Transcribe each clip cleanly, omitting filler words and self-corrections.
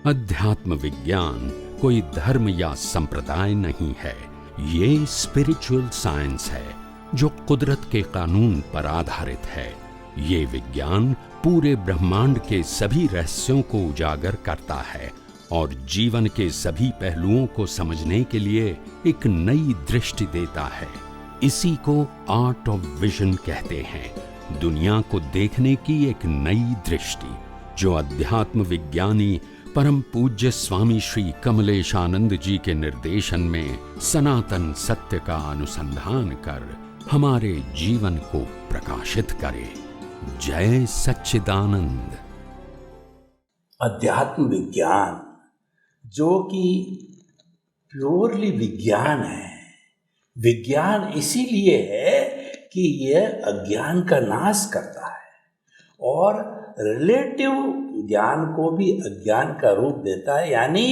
अध्यात्म विज्ञान कोई धर्म या संप्रदाय नहीं है। ये स्पिरिचुअल साइंस है जो कुदरत के कानून पर आधारित है। ये विज्ञान पूरे ब्रह्मांड के सभी रहस्यों को उजागर करता है और जीवन के सभी पहलुओं को समझने के लिए एक नई दृष्टि देता है। इसी को आर्ट ऑफ विजन कहते हैं, दुनिया को देखने की एक नई दृष्टि, जो अध्यात्म विज्ञानी परम पूज्य स्वामी श्री कमलेशानंद जी के निर्देशन में सनातन सत्य का अनुसंधान कर हमारे जीवन को प्रकाशित करे। जय सच्चिदानंद। अध्यात्म विज्ञान जो कि प्योरली विज्ञान है, विज्ञान इसीलिए है कि यह अज्ञान का नाश करता है और रिलेटिव ज्ञान को भी अज्ञान का रूप देता है। यानी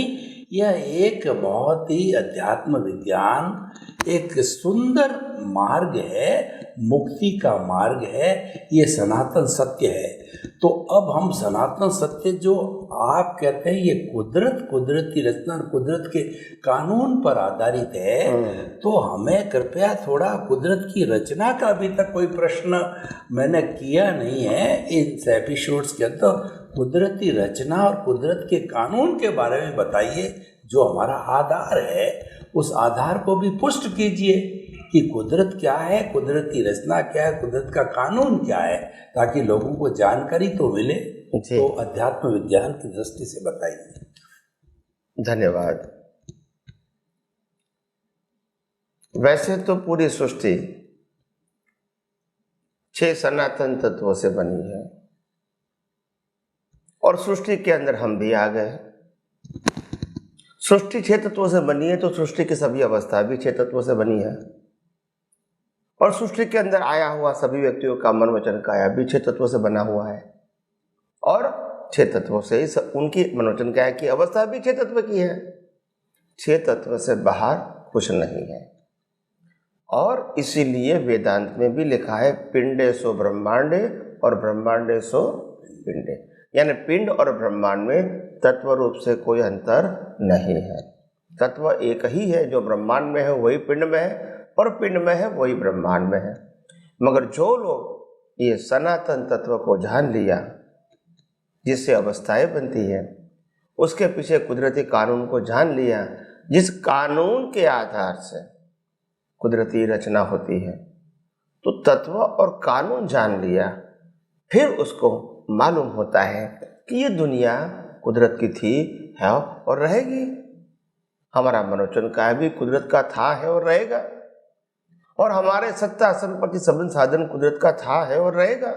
यह एक बहुत ही अध्यात्म विज्ञान एक सुंदर मार्ग है, मुक्ति का मार्ग है, ये सनातन सत्य है। तो अब हम सनातन सत्य जो आप कहते हैं ये कुदरत की रचना और कुदरत के कानून पर आधारित है, तो हमें कृपया थोड़ा कुदरत की रचना का अभी तक कोई प्रश्न मैंने किया नहीं है इन एपिसोड्स के अंदर। कुदरती रचना और कुदरत के कानून के बारे में बताइए, जो हमारा आधार है उस आधार को भी पुष्ट कीजिए कि कुदरत क्या है, कुदरती रचना क्या है, कुदरत का कानून क्या है, ताकि लोगों को जानकारी तो मिले। तो अध्यात्म विज्ञान की दृष्टि से बताइए। धन्यवाद। वैसे तो पूरी सृष्टि 6 सनातन तत्वों से बनी है और सृष्टि के अंदर हम भी आ गए। सृष्टि 6 तत्वों से बनी है तो सृष्टि की सभी अवस्था भी 6 तत्वों से बनी है और सृष्टि के अंदर आया हुआ सभी व्यक्तियों का मन वचन काया भी 6 तत्वों से बना हुआ है और 6 तत्वों से ही उनकी मनोवचन काया की अवस्था भी 6 तत्व की है। 6 तत्व से बाहर कुछ नहीं है और इसीलिए वेदांत में भी लिखा है पिंडे सो ब्रह्मांडे और ब्रह्मांडे सो पिंडे, यानी पिंड और ब्रह्मांड में तत्व रूप से कोई अंतर नहीं है। तत्व एक ही है, जो ब्रह्मांड में है वही पिंड में है और पिंड में है वही ब्रह्मांड में है। मगर जो लोग ये सनातन तत्व को जान लिया, जिससे अवस्थाएं बनती है, उसके पीछे कुदरती कानून को जान लिया, जिस कानून के आधार से कुदरती रचना होती है, तो तत्व और कानून जान लिया, फिर उसको मालूम होता है कि ये दुनिया कुदरत की थी, है और रहेगी। हमारा मनोवचन का भी कुदरत का था, है और रहेगा और हमारे सत्ता संपत्ति संबंध साधन कुदरत का था, है और रहेगा।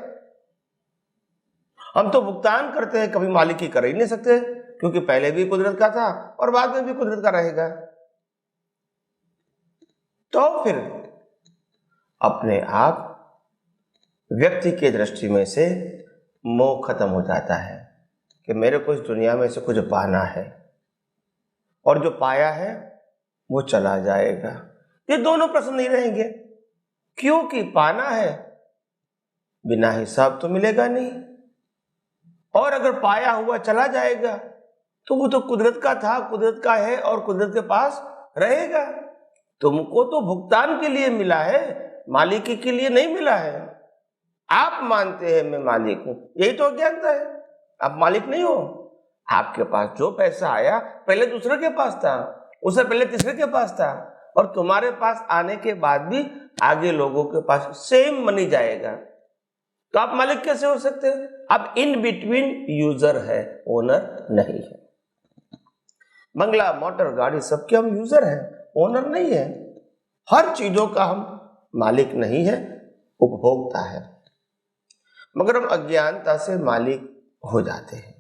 हम तो भुगतान करते हैं, कभी मालिक की कर ही नहीं सकते, क्योंकि पहले भी कुदरत का था और बाद में भी कुदरत का रहेगा। तो फिर अपने आप व्यक्ति के दृष्टि में से मोह खत्म हो जाता है कि मेरे को इस दुनिया में से कुछ पाना है और जो पाया है वो चला जाएगा। ये दोनों प्रश्न नहीं रहेंगे, क्योंकि पाना है बिना हिसाब तो मिलेगा नहीं, और अगर पाया हुआ चला जाएगा तो वो तो कुदरत का था, कुदरत का है और कुदरत के पास रहेगा। तुमको तो भुगतान के लिए मिला है, मालिकी के लिए नहीं मिला है। आप मानते हैं मैं मालिक हूं, यही तो अज्ञानता है। आप मालिक नहीं हो। आपके पास जो पैसा आया पहले दूसरे के पास था, उससे पहले तीसरे के पास था, और तुम्हारे पास आने के बाद भी आगे लोगों के पास सेम मनी जाएगा। तो आप मालिक कैसे हो सकते हैं? आप इन बिटवीन यूजर है, ओनर नहीं है। बंगला, मोटर, गाड़ी सबके हम यूजर हैं, ओनर नहीं है। हर चीजों का हम मालिक नहीं है, उपभोक्ता है। मगर हम अज्ञानता से मालिक हो जाते हैं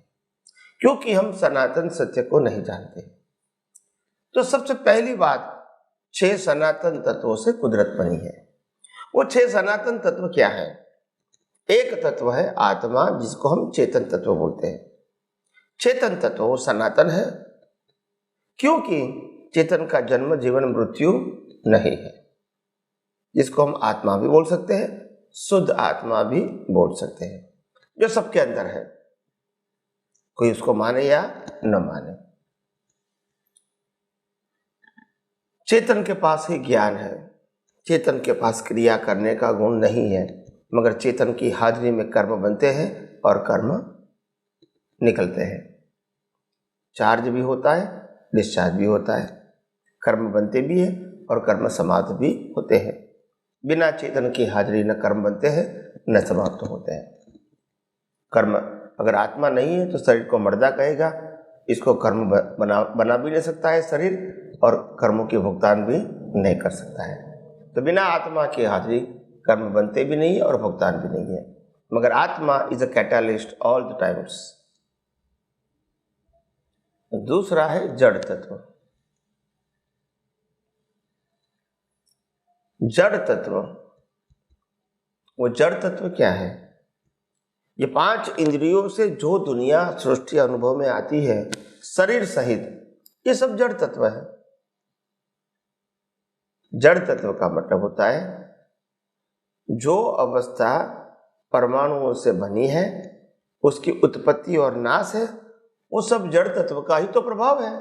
क्योंकि हम सनातन सत्य को नहीं जानते। तो सबसे पहली बात, 6 सनातन तत्वों से कुदरत बनी है। वो 6 सनातन तत्व क्या है? एक तत्व है आत्मा, जिसको हम चेतन तत्व बोलते हैं। चेतन तत्व वो सनातन है क्योंकि चेतन का जन्म जीवन मृत्यु नहीं है, जिसको हम आत्मा भी बोल सकते हैं, शुद्ध आत्मा भी बोल सकते हैं, जो सबके अंदर है। कोई उसको माने या न माने। चेतन के पास ही ज्ञान है, चेतन के पास क्रिया करने का गुण नहीं है, मगर चेतन की हाजिरी में कर्म बनते हैं और कर्म निकलते हैं। चार्ज भी होता है, डिस्चार्ज भी होता है, कर्म बनते भी हैं और कर्म समाप्त भी होते हैं। बिना चेतन की हाजिरी न कर्म बनते हैं न समाप्त होते हैं। कर्म अगर आत्मा नहीं है तो शरीर को मर्दा कहेगा, इसको कर्म बना भी नहीं सकता है शरीर, और कर्मों के भुगतान भी नहीं कर सकता है। तो बिना आत्मा की हाजिरी कर्म बनते भी नहीं है और भुगतान भी नहीं है, मगर आत्मा is a catalyst all the times. दूसरा है जड़ तत्व। जड़ तत्व, वो जड़ तत्व क्या है? ये 5 इंद्रियों से जो दुनिया सृष्टि अनुभव में आती है शरीर सहित, ये सब जड़ तत्व है। जड़ तत्व का मतलब होता है जो अवस्था परमाणुओं से बनी है, उसकी उत्पत्ति और नाश है, वो सब जड़ तत्व का ही तो प्रभाव है।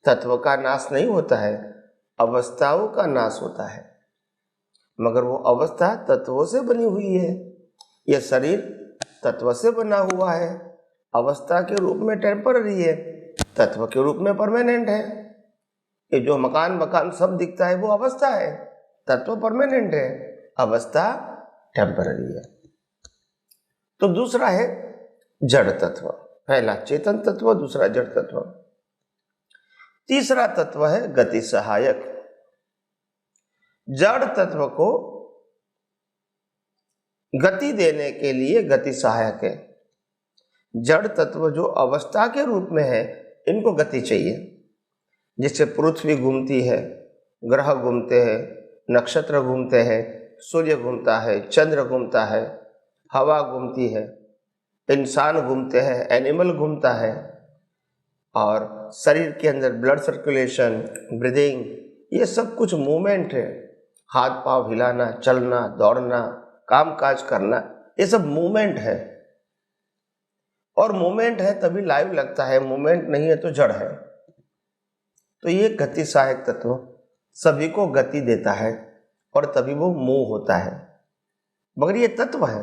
तत्व का नाश नहीं होता है, अवस्थाओं का नाश होता है, मगर वो अवस्था तत्वों से बनी हुई है। यह शरीर तत्व से बना हुआ है, अवस्था के रूप में टेम्पररी है, तत्व के रूप में परमानेंट है। ये जो मकान सब दिखता है वो अवस्था है, तत्व परमानेंट है, अवस्था टेम्पररी है। तो दूसरा है जड़ तत्व, पहला चेतन तत्व, दूसरा जड़ तत्व। तीसरा तत्व है गति सहायक। जड़ तत्व को गति देने के लिए गति सहायक है। जड़ तत्व जो अवस्था के रूप में है, इनको गति चाहिए। जिससे पृथ्वी घूमती है, ग्रह घूमते हैं, नक्षत्र घूमते हैं, सूर्य घूमता है, चंद्र घूमता है, हवा घूमती है, इंसान घूमते हैं, एनिमल घूमता है, और शरीर के अंदर ब्लड सर्कुलेशन, ब्रीदिंग, ये सब कुछ मूवमेंट है। हाथ पांव हिलाना, चलना, दौड़ना, काम काज करना, ये सब मूवमेंट है। और मूवमेंट है तभी लाइव लगता है, मूवमेंट नहीं है तो जड़ है। तो ये गति सहायक तत्व सभी को गति देता है और तभी वो मूव होता है। मगर ये तत्व है,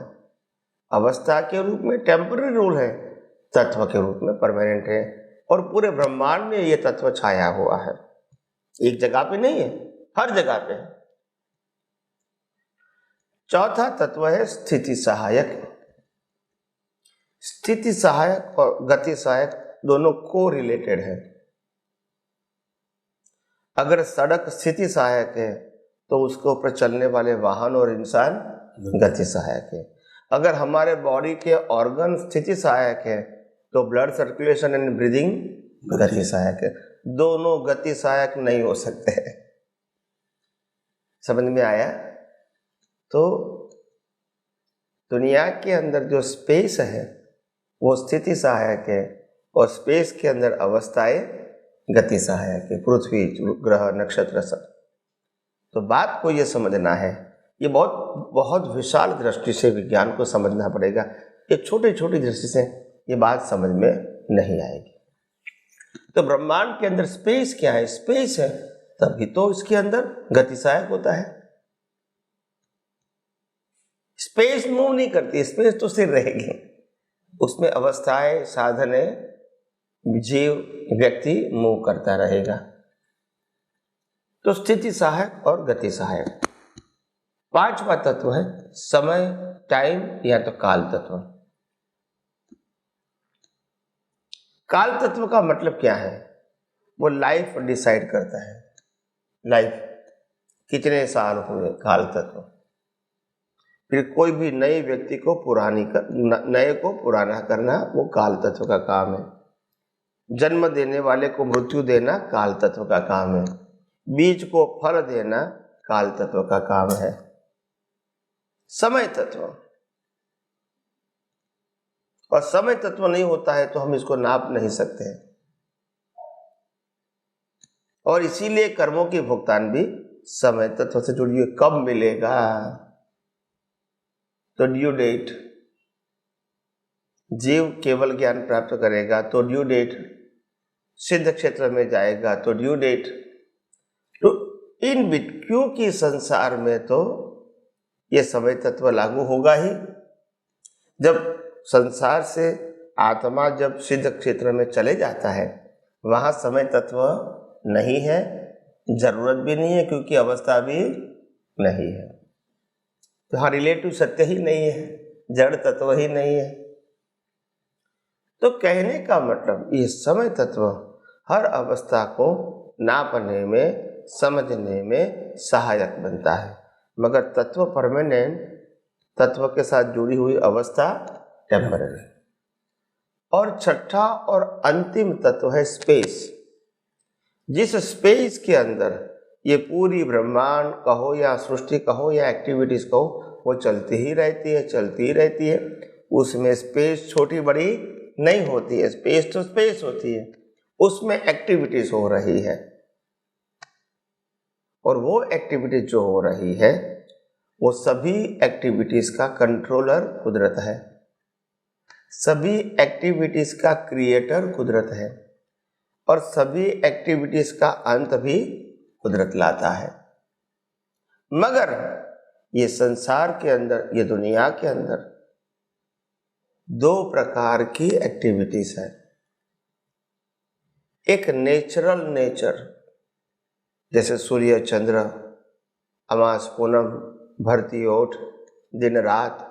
अवस्था के रूप में टेम्पररी रूल है, तत्व के रूप में परमानेंट है, और पूरे ब्रह्मांड में ये तत्व छाया हुआ है। एक जगह पे नहीं है, हर जगह पे है। चौथा तत्व है स्थिति सहायक। स्थिति सहायक और गति सहायक दोनों को रिलेटेड है। अगर सड़क स्थिति सहायक है तो उसके ऊपर चलने वाले वाहन और इंसान गति सहायक है। अगर हमारे बॉडी के ऑर्गन स्थिति सहायक है तो ब्लड सर्कुलेशन एंड ब्रीदिंग गति सहायक है। दोनों गति सहायक नहीं हो सकते हैं। समझ में आया? तो दुनिया के अंदर जो स्पेस है वो स्थिति सहायक है, और स्पेस के अंदर अवस्थाएं गति सहायक है, पृथ्वी, ग्रह, नक्षत्र सब। तो बात को ये समझना है, ये बहुत बहुत विशाल दृष्टि से विज्ञान को समझना पड़ेगा। ये छोटी छोटी दृष्टि से ये बात समझ में नहीं आएगी। तो ब्रह्मांड के अंदर स्पेस क्या है? स्पेस है तभी तो इसके अंदर गति सहायक होता है। स्पेस मूव नहीं करती, स्पेस तो स्थिर रहेगी, उसमें अवस्थाएं, साधने, जीव, व्यक्ति मूव करता रहेगा। तो स्थिति सहायक और गति सहायक। पांचवा तत्व है समय, टाइम या तो काल तत्व। काल तत्व का मतलब क्या है? वो लाइफ डिसाइड करता है, लाइफ कितने साल हुए, काल तत्व। फिर कोई भी नए व्यक्ति को नए को पुराना करना वो काल तत्व का काम है। जन्म देने वाले को मृत्यु देना काल तत्व का काम है। बीज को फल देना काल तत्व का काम है। समय तत्व, और समय तत्व नहीं होता है तो हम इसको नाप नहीं सकते, और इसीलिए कर्मों की भुगतान भी समय तत्व से जुड़ी हुई। कब मिलेगा? तो ड्यू डेट, जीव केवल ज्ञान प्राप्त करेगा तो ड्यू डेट, सिद्ध क्षेत्र में जाएगा तो ड्यू डेट। तो इन क्योंकि संसार में तो ये समय तत्व लागू होगा ही। जब संसार से आत्मा जब सिद्ध क्षेत्र में चले जाता है, वहाँ समय तत्व नहीं है, जरूरत भी नहीं है, क्योंकि अवस्था भी नहीं है। तो हाँ, रिलेटिव सत्य ही नहीं है, जड़ तत्व ही नहीं है। तो कहने का मतलब ये समय तत्व हर अवस्था को नापने में, समझने में सहायक बनता है, मगर तत्व परमानेंट, तत्व के साथ जुड़ी हुई अवस्था टेम्पररी। और छठा और अंतिम तत्व है स्पेस। जिस स्पेस के अंदर ये पूरी ब्रह्मांड कहो या सृष्टि कहो या एक्टिविटीज कहो, वो चलती ही रहती है, चलती ही रहती है। उसमें स्पेस छोटी बड़ी नहीं होती है, स्पेस तो स्पेस होती है, उसमें एक्टिविटीज हो रही है। और वो एक्टिविटीज जो हो रही है, वो सभी एक्टिविटीज का कंट्रोलर कुदरत है, सभी एक्टिविटीज का क्रिएटर कुदरत है, और सभी एक्टिविटीज का अंत भी कुदरत लाता है। मगर ये संसार के अंदर, ये दुनिया के अंदर दो प्रकार की एक्टिविटीज है। एक नेचुरल नेचर, जैसे सूर्य चंद्र, अमास पूनम, भरती ओट, दिन रात,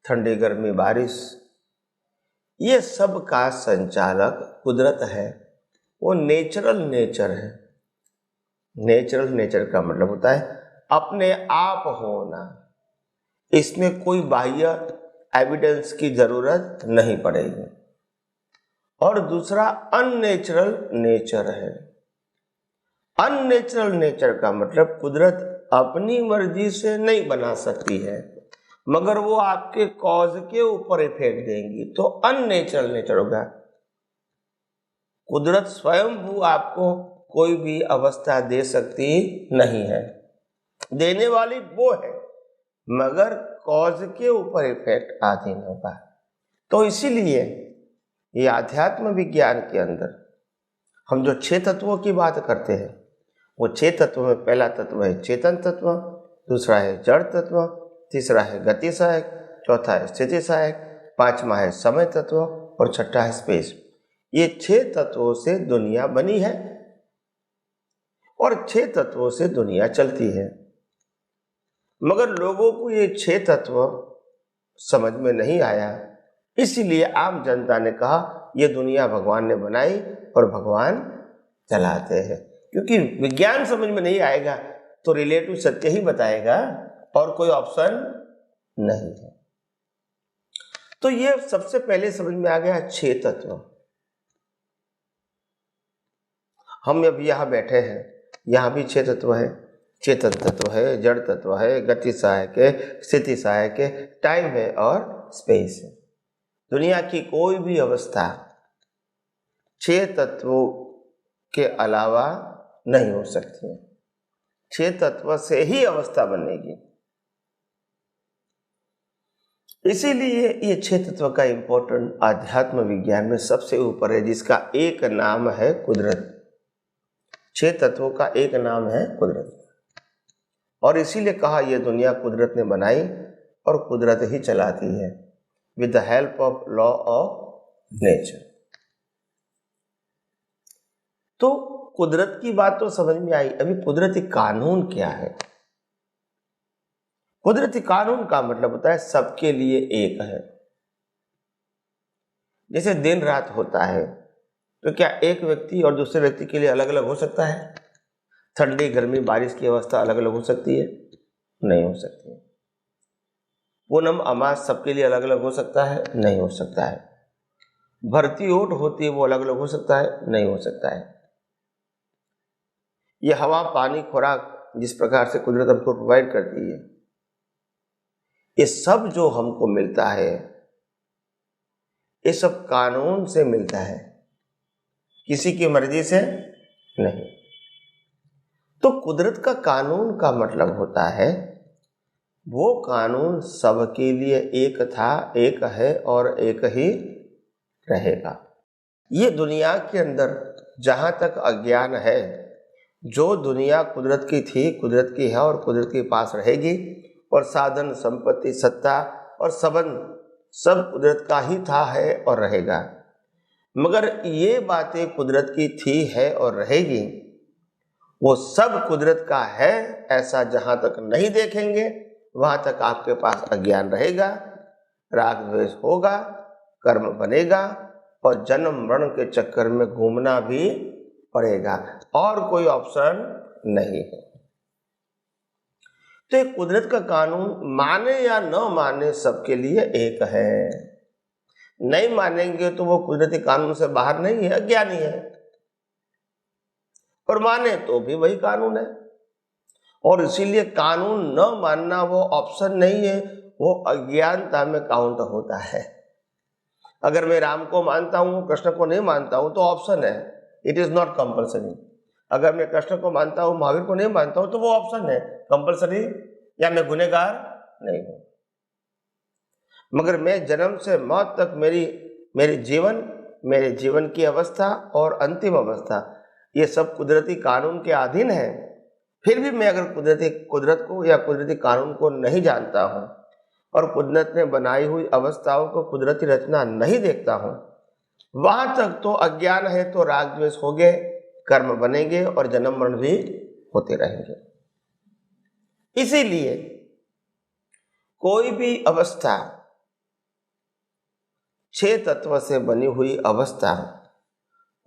ठंडी गर्मी बारिश, ये सब का संचालक कुदरत है। वो नेचुरल नेचर है। नेचुरल नेचर का मतलब होता है अपने आप होना, इसमें कोई बाह्य एविडेंस की जरूरत नहीं पड़ेगी। और दूसरा अननेचुरल नेचर है। अननेचुरल नेचर का मतलब कुदरत अपनी मर्जी से नहीं बना सकती है, मगर वो आपके कॉज के ऊपर इफेक्ट देंगी, तो अननेचुरल नेचर होगा। कुदरत स्वयं आपको कोई भी अवस्था दे सकती नहीं है, देने वाली वो है, मगर कॉज के ऊपर इफेक्ट अधीन होगा। तो इसीलिए ये आध्यात्म विज्ञान के अंदर हम जो 6 तत्वों की बात करते हैं, वो 6 तत्वों में पहला तत्व है चेतन तत्व, दूसरा है जड़ तत्व, तीसरा है गति सहायक, चौथा है स्थिति सहायक, पांचवा है समय तत्व और छठा है स्पेस। ये 6 तत्वों से दुनिया बनी है और 6 तत्वों से दुनिया चलती है। मगर लोगों को ये 6 तत्व समझ में नहीं आया, इसीलिए आम जनता ने कहा ये दुनिया भगवान ने बनाई और भगवान चलाते हैं। क्योंकि विज्ञान समझ में नहीं आएगा तो रिलेटिव सत्य ही बताएगा और कोई ऑप्शन नहीं है। तो ये सबसे पहले समझ में आ गया 6 तत्व। हम अभी यहाँ बैठे हैं, यहाँ भी 6 तत्व है। चेतन तत्व है, जड़ तत्व है, गति सहायक है, स्थिति सहायक है, टाइम है और स्पेस है। दुनिया की कोई भी अवस्था 6 तत्वों के अलावा नहीं हो सकती है। 6 तत्व से ही अवस्था बनेगी। इसीलिए ये 6 तत्व का इंपॉर्टेंट आध्यात्म विज्ञान में सबसे ऊपर है, जिसका एक नाम है कुदरत। 6 तत्वों का एक नाम है कुदरत। और इसीलिए कहा यह दुनिया कुदरत ने बनाई और कुदरत ही चलाती है, with the help of law of nature. तो कुदरत की बात तो समझ में आई। अभी कुदरती कानून क्या है? कुदरती कानून का मतलब होता है सबके लिए एक है। जैसे दिन रात होता है, तो क्या एक व्यक्ति और दूसरे व्यक्ति के लिए अलग अलग हो सकता है? ठंडी गर्मी बारिश की अवस्था अलग अलग हो सकती है? नहीं हो सकती है। पूनम अमास सबके लिए अलग अलग हो सकता है? नहीं हो सकता है। भरती ओट होती है, वो अलग अलग हो सकता है? नहीं हो सकता है। ये हवा पानी खुराक जिस प्रकार से कुदरत हमको प्रोवाइड करती है, ये सब जो हमको मिलता है, ये सब कानून से मिलता है, किसी की मर्जी से नहीं। तो कुदरत का कानून का मतलब होता है वो कानून सबके लिए एक था, एक है और एक ही रहेगा। ये दुनिया के अंदर जहाँ तक अज्ञान है, जो दुनिया कुदरत की थी, कुदरत की है और कुदरत के पास रहेगी, और साधन संपत्ति सत्ता और संबंध सब कुदरत का ही था, है और रहेगा। मगर ये बातें कुदरत की थी, है और रहेगी, वो सब कुदरत का है ऐसा जहाँ तक नहीं देखेंगे वहाँ तक आपके पास अज्ञान रहेगा, राग द्वेष होगा, कर्म बनेगा और जन्म मरण के चक्कर में घूमना भी पड़ेगा, और कोई ऑप्शन नहीं है। तो एक कुदरत का कानून माने या न माने सबके लिए एक है। नहीं मानेंगे तो वो कुदरती कानून से बाहर नहीं है, अज्ञानी है, और माने तो भी वही कानून है। और इसीलिए कानून न मानना वो ऑप्शन नहीं है, वो अज्ञानता में काउंट होता है। अगर मैं राम को मानता हूँ, कृष्ण को नहीं मानता हूँ, तो ऑप्शन है, इट इज नॉट कंपल्सरी। अगर मैं कृष्ण को मानता हूँ, महावीर को नहीं मानता हूँ, तो वो ऑप्शन है, कंपल्सरी या मैं गुनहगार नहीं हूँ। मगर मैं जन्म से मौत तक मेरे जीवन की अवस्था और अंतिम अवस्था, ये सब कुदरती कानून के अधीन है। फिर भी मैं अगर कुदरत को या कुदरती कानून को नहीं जानता हूँ और कुदरत ने बनाई हुई अवस्थाओं को कुदरती रचना नहीं देखता हूँ, वहां तक तो अज्ञान है, तो राग द्वेष होंगे, कर्म बनेंगे और जन्म मरण भी होते रहेंगे। इसीलिए कोई भी अवस्था, 6 तत्व से बनी हुई अवस्था,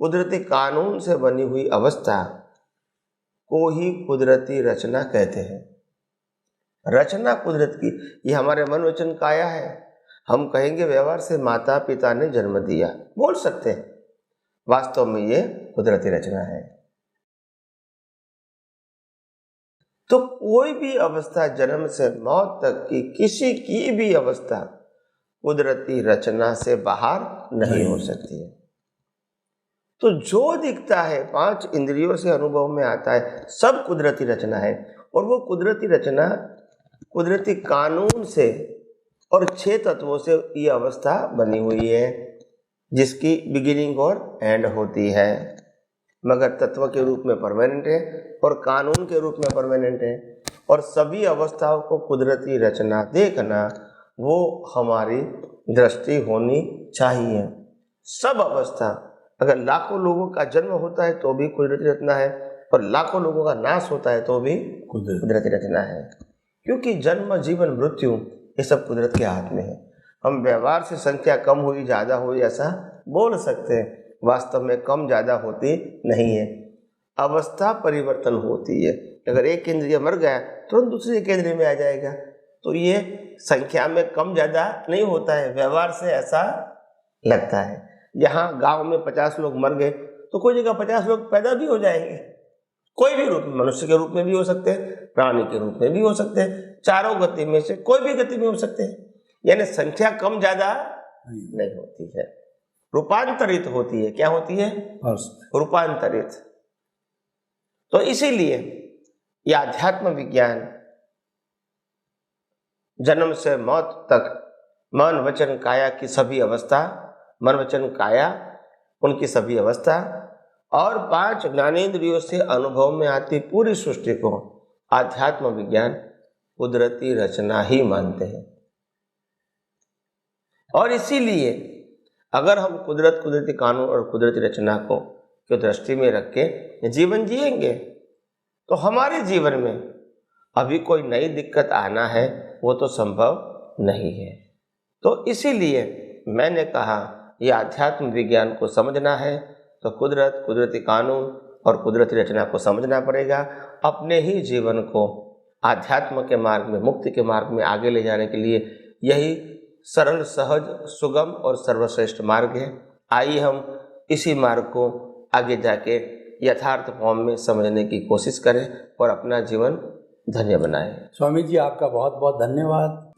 कुदरती कानून से बनी हुई अवस्था को ही कुदरती रचना कहते हैं। रचना कुदरत की, ये हमारे मन वचन काया है। हम कहेंगे व्यवहार से माता पिता ने जन्म दिया, बोल सकते हैं, वास्तव में ये कुदरती रचना है। तो कोई भी अवस्था, जन्म से मौत तक की किसी की भी अवस्था कुदरती रचना से बाहर नहीं हो सकती है। तो जो दिखता है, 5 इंद्रियों से अनुभव में आता है, सब कुदरती रचना है। और वो कुदरती रचना कुदरती कानून से और 6 तत्वों से ये अवस्था बनी हुई है, जिसकी बिगिनिंग और एंड होती है, मगर तत्व के रूप में परमानेंट है और कानून के रूप में परमानेंट है। और सभी अवस्थाओं को कुदरती रचना देखना, वो हमारी दृष्टि होनी चाहिए। सब अवस्था, अगर लाखों लोगों का जन्म होता है तो भी कुदरती रचना है, और लाखों लोगों का नाश होता है तो भी कुदरती रचना है। क्योंकि जन्म जीवन मृत्यु ये सब कुदरत के हाथ में है। हम व्यवहार से संख्या कम हुई ज़्यादा हुई ऐसा बोल सकते हैं, वास्तव में कम ज़्यादा होती नहीं है, अवस्था परिवर्तन होती है। अगर एक इंद्रिय मर गया तुरंत दूसरे केंद्र में आ जाएगा, तो ये संख्या में कम ज़्यादा नहीं होता है, व्यवहार से ऐसा लगता है। यहाँ गांव में 50 लोग मर गए तो कोई जगह 50 लोग पैदा भी हो जाएंगे, कोई भी रूप में, मनुष्य के रूप में भी हो सकते हैं, प्राणी के रूप में भी हो सकते हैं, चारों गति में से कोई भी गति में हो सकते हैं। यानी संख्या कम ज्यादा नहीं होती है, रूपांतरित होती है। क्या होती है? रूपांतरित। तो इसीलिए यह अध्यात्म विज्ञान जन्म से मौत तक मन वचन काया की सभी अवस्था, मन वचन काया उनकी सभी अवस्था और 5 ज्ञानेंद्रियों से अनुभव में आती पूरी सृष्टि को आध्यात्म विज्ञान कुदरती रचना ही मानते हैं। और इसीलिए अगर हम कुदरती कानून और कुदरती रचना को दृष्टि में रख के जीवन जिएंगे तो हमारे जीवन में अभी कोई नई दिक्कत आना है वो तो संभव नहीं है। तो इसीलिए मैंने कहा यह आध्यात्म विज्ञान को समझना है तो कुदरती कानून और कुदरती रचना को समझना पड़ेगा। अपने ही जीवन को आध्यात्म के मार्ग में, मुक्ति के मार्ग में आगे ले जाने के लिए यही सरल, सहज, सुगम और सर्वश्रेष्ठ मार्ग है। आइए हम इसी मार्ग को आगे जाके यथार्थ फॉर्म में समझने की कोशिश करें और अपना जीवन धन्य बनाएं। स्वामी जी, आपका बहुत बहुत धन्यवाद।